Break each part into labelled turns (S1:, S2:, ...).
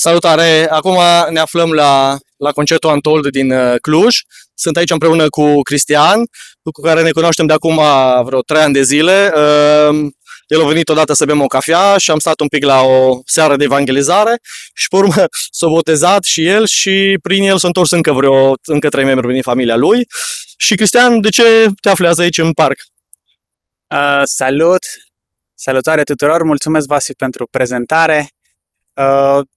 S1: Salutare! Acum ne aflăm la concertul Untold din Cluj. Sunt aici împreună cu Cristian, cu care ne cunoaștem de acum vreo 3 ani de zile. El a venit odată să bem o cafea și am stat un pic la o seară de evangelizare și pe urmă s-a botezat și el și prin el s-a întors încă 3 membri din familia lui. Și Cristian, de ce te afli azi aici în parc?
S2: Salut! Salutare tuturor! Mulțumesc, Vasi, pentru prezentare.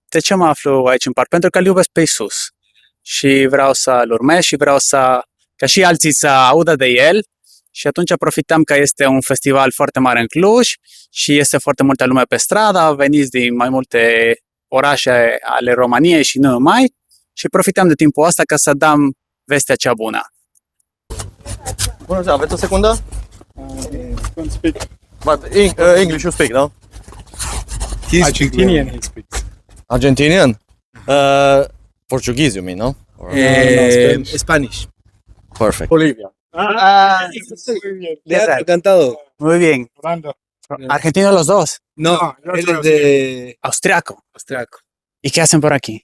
S2: De ce mă aflu aici în parc? Pentru că îl iubesc pe Isus și vreau să-L urmez și vreau ca și alții să audă de El. Și atunci profităm că este un festival foarte mare în Cluj și este foarte multă lume pe stradă, veniți din mai multe orașe ale României și nu numai, și profităm de timpul ăsta ca să dăm vestea cea bună.
S1: Bună ziua, aveți o secundă?
S3: Don't speak.
S1: But English you speak, no?
S3: Argentinian he speaks.
S1: Argentinian? Portuguese, you mean, no?
S4: Spanish.
S1: Perfect.
S3: Bolivia.
S4: ¿Le has cantado?
S2: Muy bien.
S3: Holanda.
S2: ¿Argentinos los dos?
S4: No,
S3: yo
S4: él
S3: soy
S4: es de
S2: Austriaco.
S4: austriaco.
S2: ¿Y qué hacen por aquí?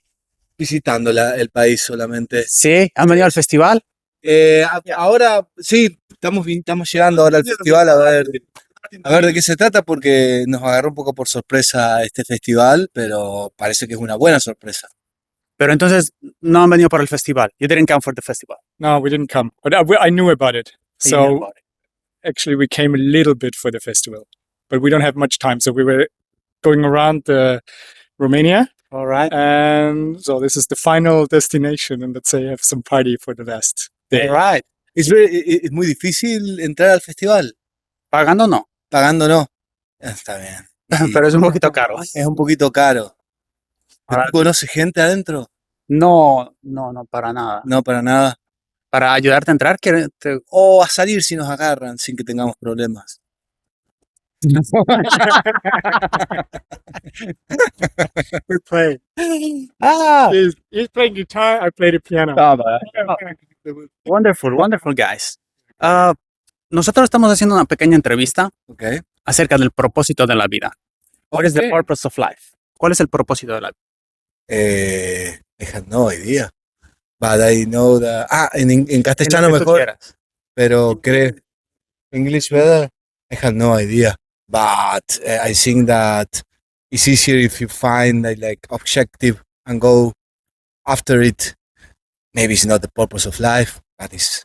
S4: Visitando el país solamente.
S2: ¿Sí? ¿Han venido al festival?
S4: Ahora sí, estamos llegando ahora al festival a ver de qué se trata, porque nos agarró un poco por sorpresa este festival, pero parece que es una buena sorpresa.
S2: Pero entonces no han venido por el festival. You didn't come for the festival.
S3: No, we didn't come, but I knew about it.
S2: You knew
S3: So
S2: about it.
S3: actually, we came a little bit for the festival, but we don't have much time. So we were going around Romania,
S2: All right.
S3: and so this is the final destination, and let's say have some party for the last day.
S2: All right.
S4: Es muy difícil entrar al festival.
S2: Pagando no,
S4: Pagando no. Está bien.
S2: pero es un poquito caro.
S4: Es un poquito caro.
S2: Ahora-
S4: ¿Tú conoces gente adentro?
S2: No, para nada.
S4: No, para nada.
S2: Para ayudarte a entrar,
S4: O a salir si nos agarran sin que tengamos problemas.
S3: We play.
S2: Ah,
S3: He's playing guitar. I play the piano.
S2: wonderful guys. Nosotros estamos haciendo una pequeña entrevista
S4: Okay.
S2: acerca del propósito de la vida. What is the
S3: Okay.
S2: purpose of life? ¿Cuál es el propósito de la vida?
S4: I have no idea. But I know that. En castellano
S2: En lo que tú
S4: mejor,
S2: quieras.
S4: pero creo. English better? I have no idea. But I think that it's easier if you find a like objective and go after it. Maybe it's not the purpose of life, but it's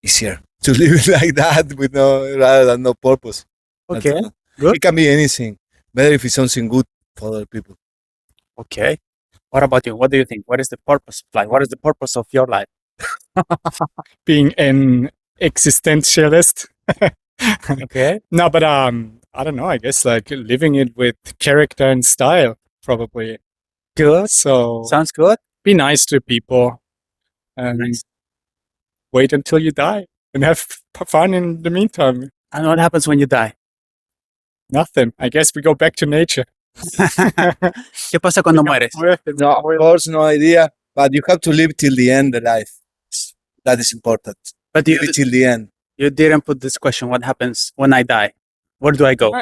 S4: easier to live it like that with rather than no purpose. That's
S2: Okay,
S4: all.
S2: good.
S4: It can be anything. Better if it's something good for other people.
S2: Okay. What about you? What do you think? What is the purpose of life? What is the purpose of your life?
S3: Being an existentialist.
S2: Okay.
S3: No, but I don't know. I guess like living it with character and style, probably.
S2: Good.
S3: So
S2: Sounds good.
S3: be nice to people and
S2: Nice.
S3: wait until you die and have fun in the meantime.
S2: And what happens when you die?
S3: Nothing. I guess we go back to nature.
S2: ¿Qué pasa cuando mueres?
S4: No, of course, no idea. But you have to live till the end the life. That is important.
S2: But
S4: Live it till the end.
S2: you didn't put this question. What happens when I die? Where do I go?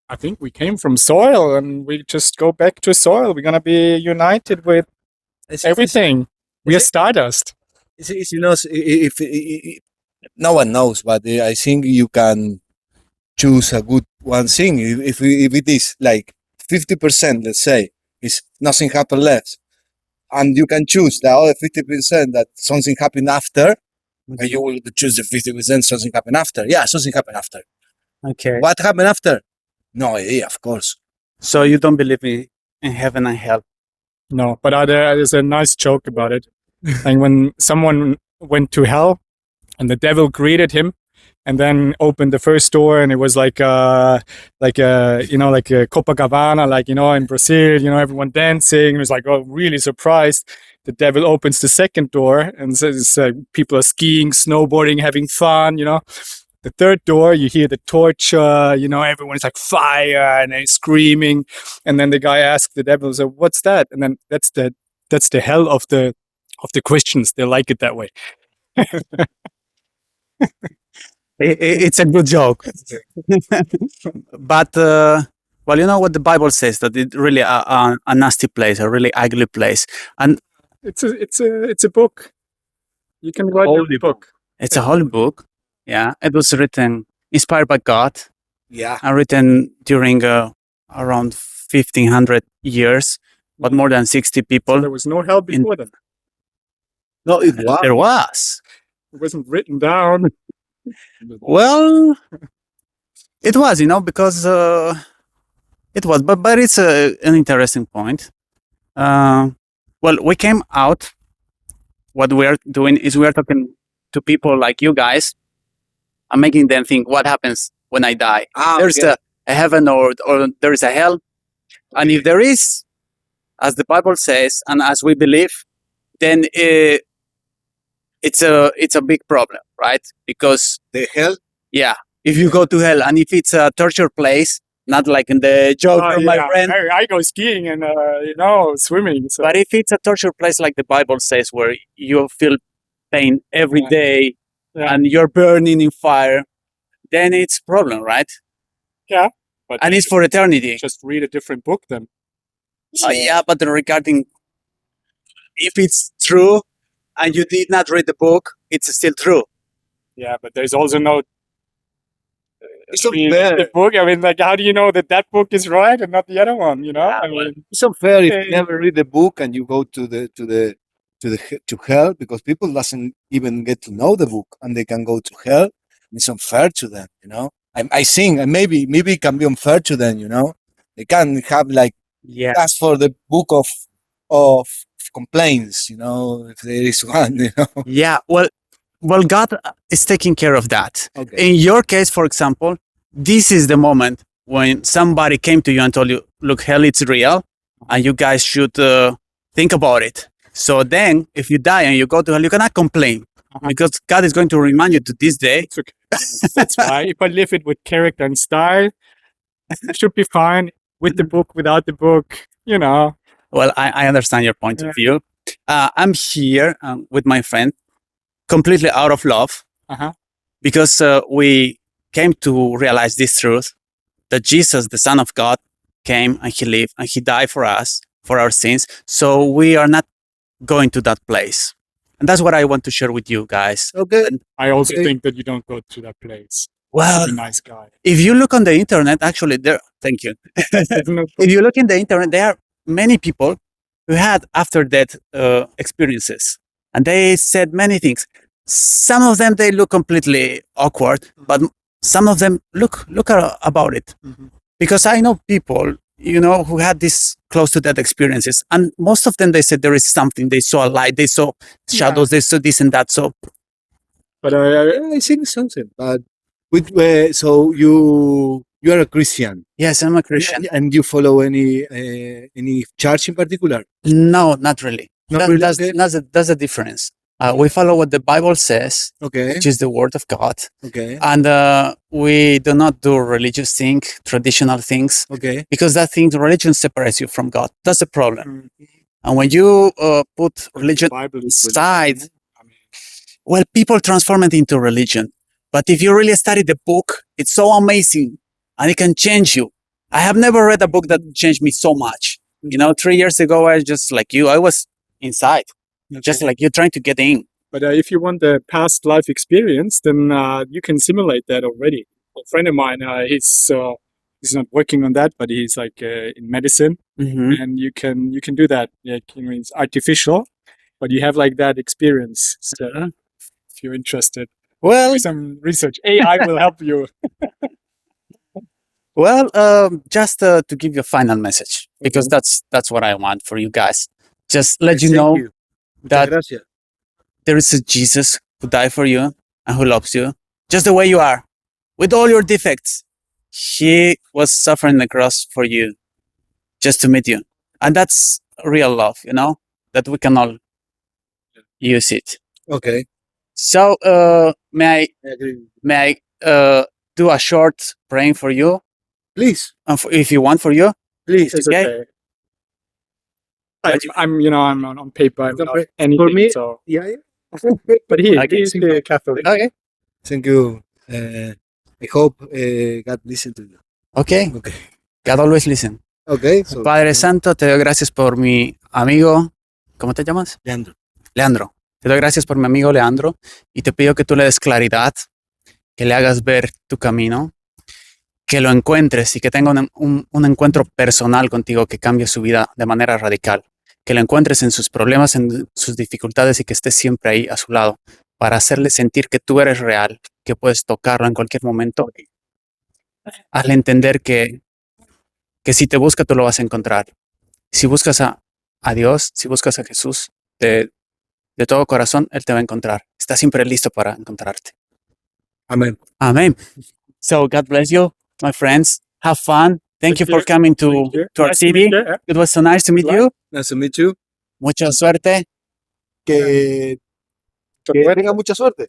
S3: I think we came from soil and we just go back to soil. We're going to be united with everything. We are stardust.
S4: It's, you know, if no one knows, but I think you can choose a good one thing. If it is like 50%, let's say, is nothing happened left, and you can choose the other 50% that something happened after, and you will choose the 50% something happened after. Yeah, something happened after.
S2: Okay.
S4: What happened after? No idea, of course.
S2: So you don't believe in heaven and hell?
S3: No, but there's a nice joke about it. Like when someone went to hell and the devil greeted him and then opened the first door and it was like a Copacabana, like, in Brazil, everyone dancing. It was like, oh, really surprised. The devil opens the second door and says people are skiing, snowboarding, having fun, The third door, you hear the torch, everyone is like fire and they're screaming. And then the guy asked the devil, so what's that? And then that's the hell of the Christians. They like it that way.
S2: It's a good joke. But Well, you know what the Bible says, that it's really a nasty place, a really ugly place. And
S3: It's a book. You can write
S1: Holy
S3: a book.
S2: it's a holy book. Yeah. It was written, inspired by God,
S4: Yeah.
S2: and written during around 1500 years, but more than 60 people.
S3: There was no hell before them.
S4: No, it was.
S2: There was.
S3: It wasn't written down.
S2: Well, it was, because it was, but it's an interesting point. Well, we came out. What we're doing is we're talking to people like you guys and making them think, what happens when I die? There's a heaven or there is a hell. And if there is, as the Bible says, and as we believe, then it's a big problem, right? Because
S4: The hell?
S2: yeah, if you go to hell and if it's a torture place, not like in the joke from my friend,
S3: I go skiing and swimming. So
S2: but if it's a torture place like the Bible says, where you feel pain every day
S3: Yeah.
S2: and you're burning in fire, then it's a problem, right?
S3: but
S2: And it's for eternity.
S3: just read a different book then.
S2: Yeah, but regarding if it's true and you did not read the book, it's still true.
S3: Yeah, but there's also no
S4: It's
S3: read
S4: unfair.
S3: the book. I mean, like, how do you know that book is right and not the other one? You know,
S2: Yeah,
S3: I mean,
S4: It's unfair if
S3: Okay.
S4: you never read the book and you go to hell, because people doesn't even get to know the book and they can go to hell. It's unfair to them, I think, and maybe it can be unfair to them, They can have like
S2: Yeah.
S4: ask for the book of complaints, if there is one,
S2: Yeah. Well, God is taking care of that.
S4: Okay.
S2: In your case, for example, this is the moment when somebody came to you and told you, look, hell, it's real, and you guys should think about it. So then, if you die and you go to hell, you cannot complain, because God is going to remind you to this day.
S3: it's okay. That's why if I live it with character and style, I should be fine with the book, without the book.
S2: Well, I understand your point of view. I'm here with my friend, completely out of love, because we came to realize this truth, that Jesus, the Son of God, came and he lived and he died for us, for our sins. So we are not going to that place. And that's what I want to share with you guys.
S4: Okay.
S3: I also
S4: Okay.
S3: think that you don't go to that place.
S2: Well,
S3: Be a nice guy.
S2: if you look on the internet, actually, thank you.
S3: Isn't it?
S2: If you look in the internet, there are many people who had after death experiences, and they said many things. Some of them, they look completely awkward, but some of them look about it. Because I know people, who had this close to death experiences, and most of them, they said there is something. They saw a light, they saw shadows, they saw this and that. So
S3: But
S4: I think something, but so you are a Christian,
S2: yes, I'm a Christian.
S4: and you follow any church in particular?
S2: No, not really.
S4: Not really? Okay.
S2: That's the difference. We follow what the Bible says,
S4: Okay.
S2: which is the Word of God.
S4: Okay.
S2: And we do not do religious things, traditional things,
S4: Okay.
S2: because that thing, religion separates you from God. That's the problem. And when you put religion
S3: Bible is
S2: aside,
S3: I mean,
S2: well, people transform it into religion. But if you really study the book, it's so amazing and it can change you. I have never read a book that changed me so much. 3 years ago, I was just like you. I was inside, just like you, trying to get in.
S3: But if you want the past life experience, then you can simulate that already. A friend of mine, he's not working on that, but he's like in medicine, and you can do that. It's artificial, but you have like that experience. So if you're interested,
S2: Well,
S3: do some research. AI will help you.
S2: Well, just to give you a final message, because that's what I want for you guys. Just let you know that
S4: Gracias.
S2: there is a Jesus who died for you and who loves you just the way you are, with all your defects. He was suffering the cross for you, just to meet you, and that's real love. That we can all use it.
S4: Okay.
S2: So, may
S4: I agree.
S2: I do a short praying for you,
S4: Please.
S2: if you want, for you?
S4: Please.
S3: It's
S2: Okay.
S3: okay. I'm on paper. I'm not
S4: For
S3: anything.
S4: me-
S3: So,
S4: Yeah.
S3: but
S2: Okay.
S3: he's the Catholic.
S2: Okay.
S4: Thank you. I hope God listen to you.
S2: Okay.
S4: Okay.
S2: God always listen.
S4: Okay. So,
S2: Padre Santo, te doy gracias por mi amigo. ¿Cómo te llamas?
S4: Leandro.
S2: Leandro. Te doy gracias por mi amigo Leandro y te pido que tú le des claridad, que le hagas ver tu camino, que lo encuentres y que tenga un encuentro personal contigo que cambie su vida de manera radical. Que lo encuentres en sus problemas, en sus dificultades y que estés siempre ahí a su lado para hacerle sentir que tú eres real, que puedes tocarlo en cualquier momento. Hazle entender que si te busca, tú lo vas a encontrar. Si buscas a Dios, si buscas a Jesús de todo corazón, Él te va a encontrar. Está siempre listo para encontrarte.
S4: Amen.
S2: Amen. So God bless you, my friends. Have fun. Thank you for coming to our city. It was so nice to meet you.
S4: Nice to meet you.
S2: Mucha suerte.
S4: Que tenga mucha suerte.